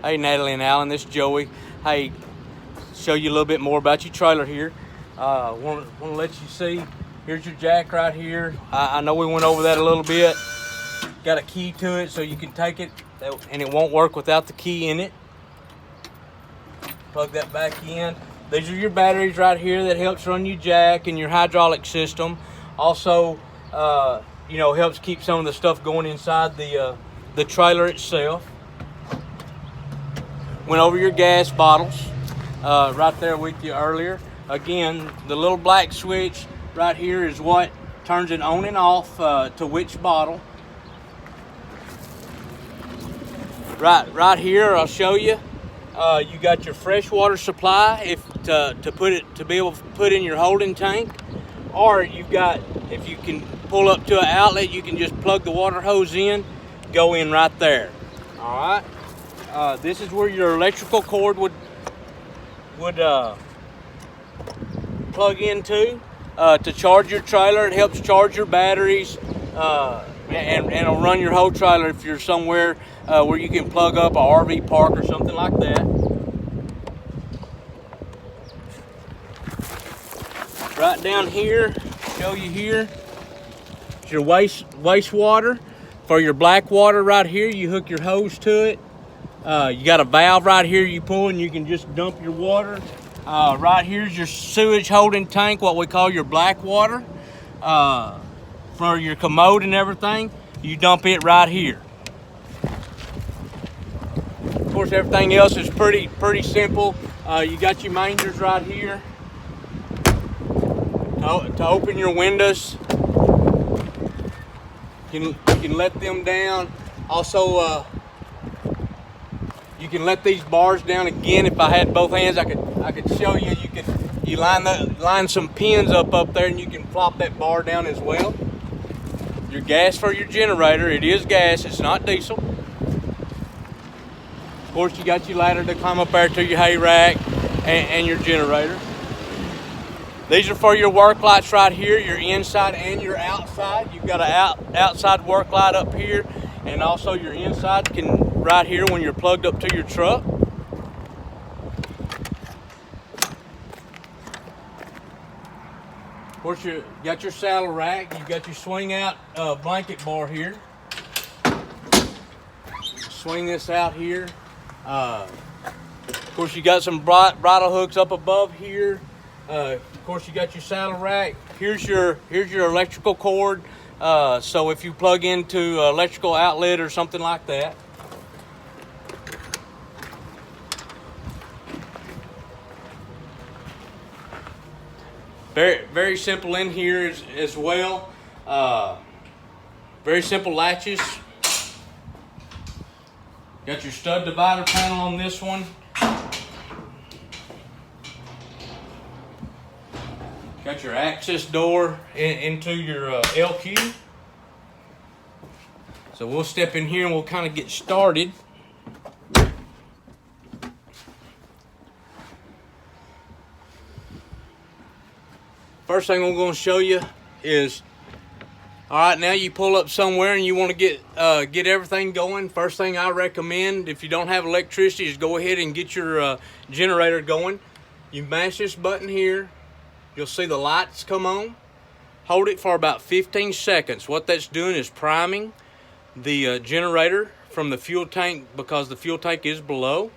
Hey Natalie and Alan, this is Joey. Hey, show you a little bit more about your trailer here. Want to let you see, here's your jack right here. I know we went over that a little bit. Got a key to it so you can take it, and it won't work without the key in it. Plug that back in. These are your batteries right here that helps run your jack and your hydraulic system. Also, helps keep some of the stuff going inside the trailer itself. Went over your gas bottles right there with you earlier. Again, the little black switch right here is what turns it on and off to which bottle. Right here, I'll show you. You got your fresh water supply to be able to put in your holding tank, or if you can pull up to an outlet, you can just plug the water hose in, go in right there. All right. This is where your electrical cord would plug into to charge your trailer. It helps charge your batteries and it'll run your whole trailer if you're somewhere where you can plug up a RV park or something like that. Right down here, show you here, it's your wastewater. For your black water right here, you hook your hose to it. You got a valve right here you pull and you can just dump your water. Right here's your sewage holding tank, what we call your black water. For your commode and everything, you dump it right here. Of course, everything else is pretty simple. You got your maingers right here to open your windows. You can let them down. Also, you can let these bars down again. If I had both hands, I could show you. You line some pins up there, and you can flop that bar down as well. Your gas for your generator. It is gas. It's not diesel. Of course, you got your ladder to climb up there to your hay rack and your generator. These are for your work lights right here, your inside and your outside. You've got an outside work light up here, and also your inside can right here when you're plugged up to your truck. Of course, you got your saddle rack. You've got your swing out blanket bar here. Swing this out here. Of course, you got some bridle hooks up above here. Of course, you got your saddle rack. Here's your electrical cord. So if you plug into an electrical outlet or something like that. Very simple in here as well. Very simple latches. Got your stud divider panel on this one. Got your access door into your LQ. So we'll step in here and we'll kind of get started. First thing I'm going to show you is, all right, now you pull up somewhere and you want to get everything going. First thing I recommend, if you don't have electricity, is go ahead and get your generator going. You mash this button here. You'll see the lights come on. Hold it for about 15 seconds. What that's doing is priming the generator from the fuel tank, because the fuel tank is below.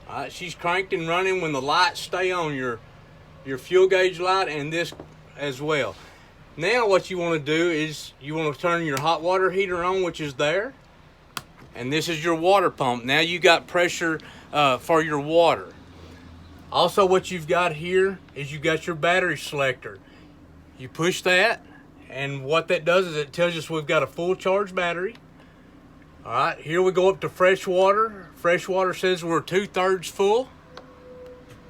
All right, she's cranked and running when the lights stay on, your fuel gauge light and this as well. Now what you want to do is you want to turn your hot water heater on, which is there. And this is your water pump. Now you got pressure for your water. Also, what you've got here is you got your battery selector. You push that, and what that does is it tells us we've got a full charge battery. All right, here we go up to fresh water. Fresh water says we're 2/3 full.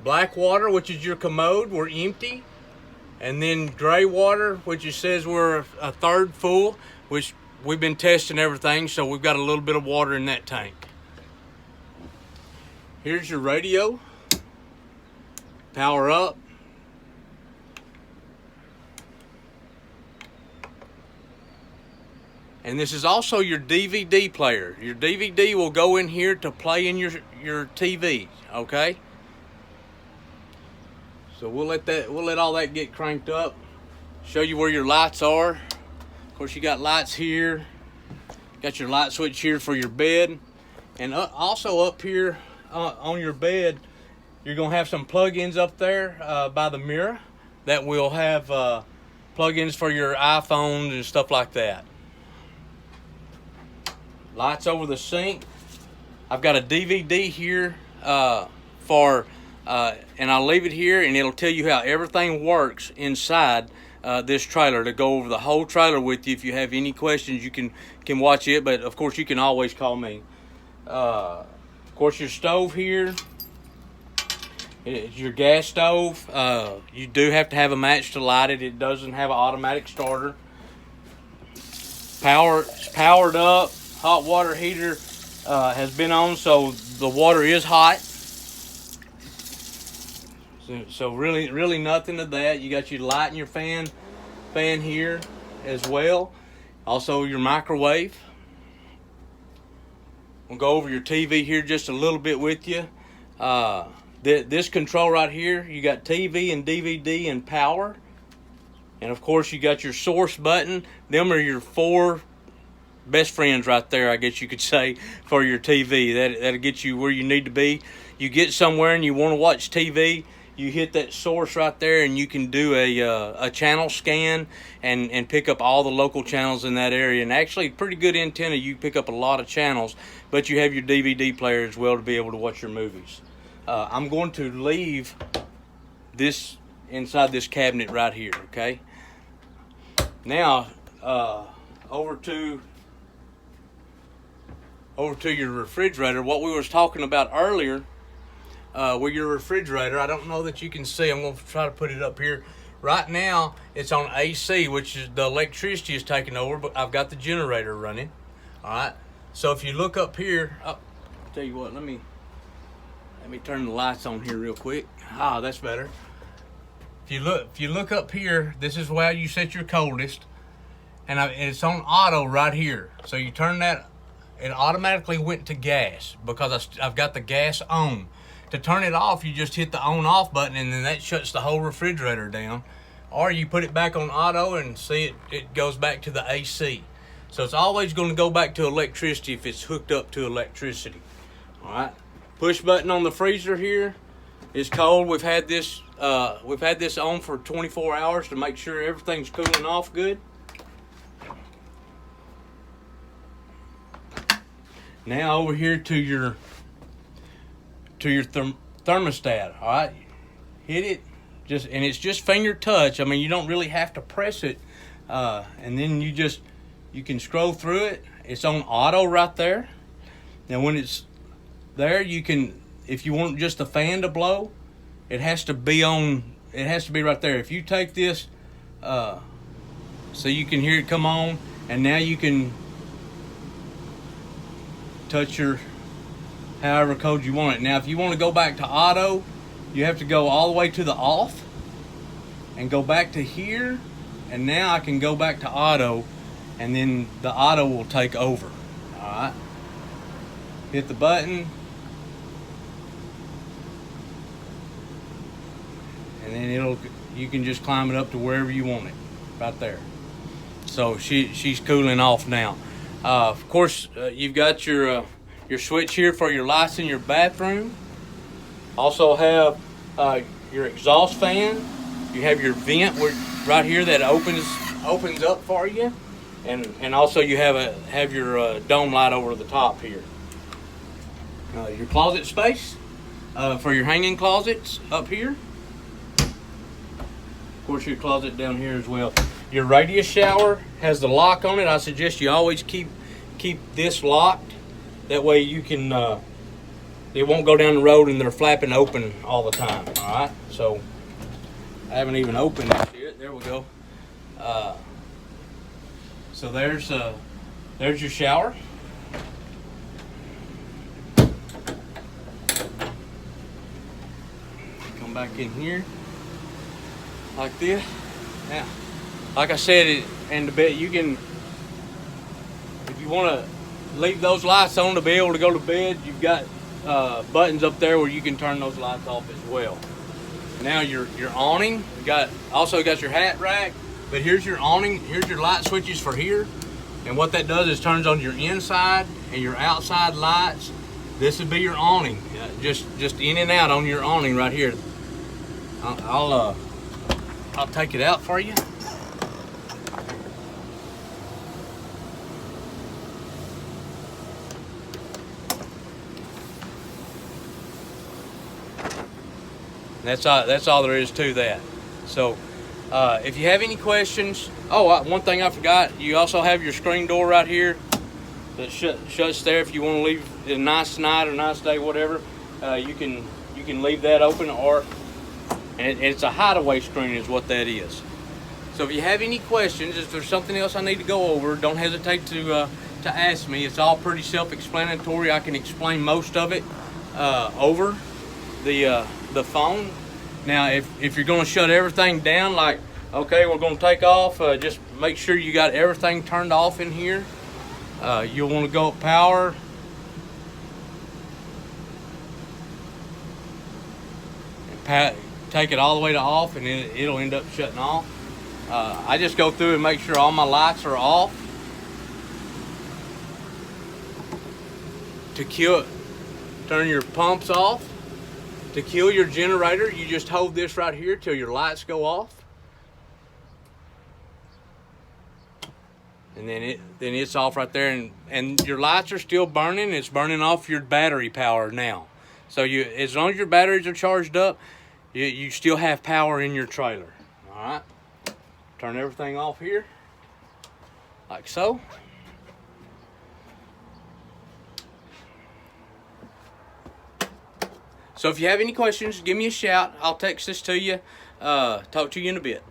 Black water, which is your commode, we're empty. And then gray water, which says we're 1/3 full, which we've been testing everything, so we've got a little bit of water in that tank. Here's your radio. Power up. And this is also your DVD player. Your DVD will go in here to play in your TV, okay? So we'll let all that get cranked up. Show you where your lights are. Of course, you got lights here. Got your light switch here for your bed. And also up here on your bed, you're gonna have some plug-ins up there by the mirror that will have plug-ins for your iPhones and stuff like that. Lights over the sink. I've got a DVD here and I'll leave it here, and it'll tell you how everything works inside this trailer, to go over the whole trailer with you. If you have any questions, you can watch it, but of course you can always call me. Of course, your stove here. It's your gas stove. You do have to have a match to light it. It doesn't have an automatic starter. It's powered up. Hot water heater has been on, so the water is hot. So really nothing to that. You got your light and your fan here as well. Also your microwave. We'll go over your TV here just a little bit with you. This control right here, you got TV and DVD and power. And of course you got your source button. Them are your 4 best friends right there, I guess you could say, for your TV. That'll get you where you need to be. You get somewhere and you want to watch TV, you hit that source right there, and you can do a channel scan and pick up all the local channels in that area. And actually, pretty good antenna, you pick up a lot of channels, but you have your DVD player as well to be able to watch your movies. I'm going to leave this inside this cabinet right here, okay? Now, over to your refrigerator. What we was talking about earlier with your refrigerator, I don't know that you can see. I'm going to try to put it up here. Right now, it's on AC, which is the electricity is taking over, but I've got the generator running. All right. So if you look up here, I'll tell you what. Let me turn the lights on here real quick. Ah, that's better. If you look up here, this is where you set your coldest, and it's on auto right here. So you turn that. It automatically went to gas because I've got the gas on. To turn it off, you just hit the on-off button, and then that shuts the whole refrigerator down. Or you put it back on auto and see it goes back to the AC. So it's always going to go back to electricity if it's hooked up to electricity. All right. Push button on the freezer here is cold. We've had this on for 24 hours to make sure everything's cooling off good. Now over here to your thermostat. All right, hit it, and it's just finger touch. I mean, you don't really have to press it, and then you can scroll through it. It's on auto right there. Now when it's there, you can, if you want just the fan to blow, it has to be right there. If you take this, so you can hear it come on, and now you can touch your however cold you want it. Now if you want to go back to auto, you have to go all the way to the off and go back to here, and now I can go back to auto, and then the auto will take over. All right, hit the button, and then you can just climb it up to wherever you want it right there. So she's cooling off now. Of course, you've got your switch here for your lights in your bathroom. Also have your exhaust fan. You have your vent right here that opens up for you, and also you have your dome light over the top here. Your closet space for your hanging closets up here. Of course, your closet down here as well. Your radius shower has the lock on it. I suggest you always keep this locked. That way you can, it won't go down the road and they're flapping open all the time. All right. So I haven't even opened this yet. There we go. So there's your shower. Come back in here like this. Now, like I said, in the bed, you can you want to leave those lights on to be able to go to bed, you've got buttons up there where you can turn those lights off as well. Now your awning, also got your hat rack, but here's your awning, here's your light switches for here. And what that does is turns on your inside and your outside lights. This would be your awning, just in and out on your awning right here. I'll take it out for you. That's all there is to that. So if you have any questions, one thing I forgot, you also have your screen door right here that shuts there. If you want to leave it a nice night or nice day, whatever, you can leave that open, and it's a hideaway screen is what that is. So if you have any questions, if there's something else I need to go over, don't hesitate to ask me. It's all pretty self-explanatory. I can explain most of it over the phone. Now if you're going to shut everything down, like, okay, we're going to take off, just make sure you got everything turned off in here. You'll want to go up power, and take it all the way to off, and then it'll end up shutting off. I just go through and make sure all my lights are off. Turn your pumps off. To kill your generator, you just hold this right here till your lights go off. And then it's off right there, and your lights are still burning. It's burning off your battery power now. So as long as your batteries are charged up, you still have power in your trailer. All right. Turn everything off here, like so. So if you have any questions, give me a shout. I'll text this to you. Talk to you in a bit.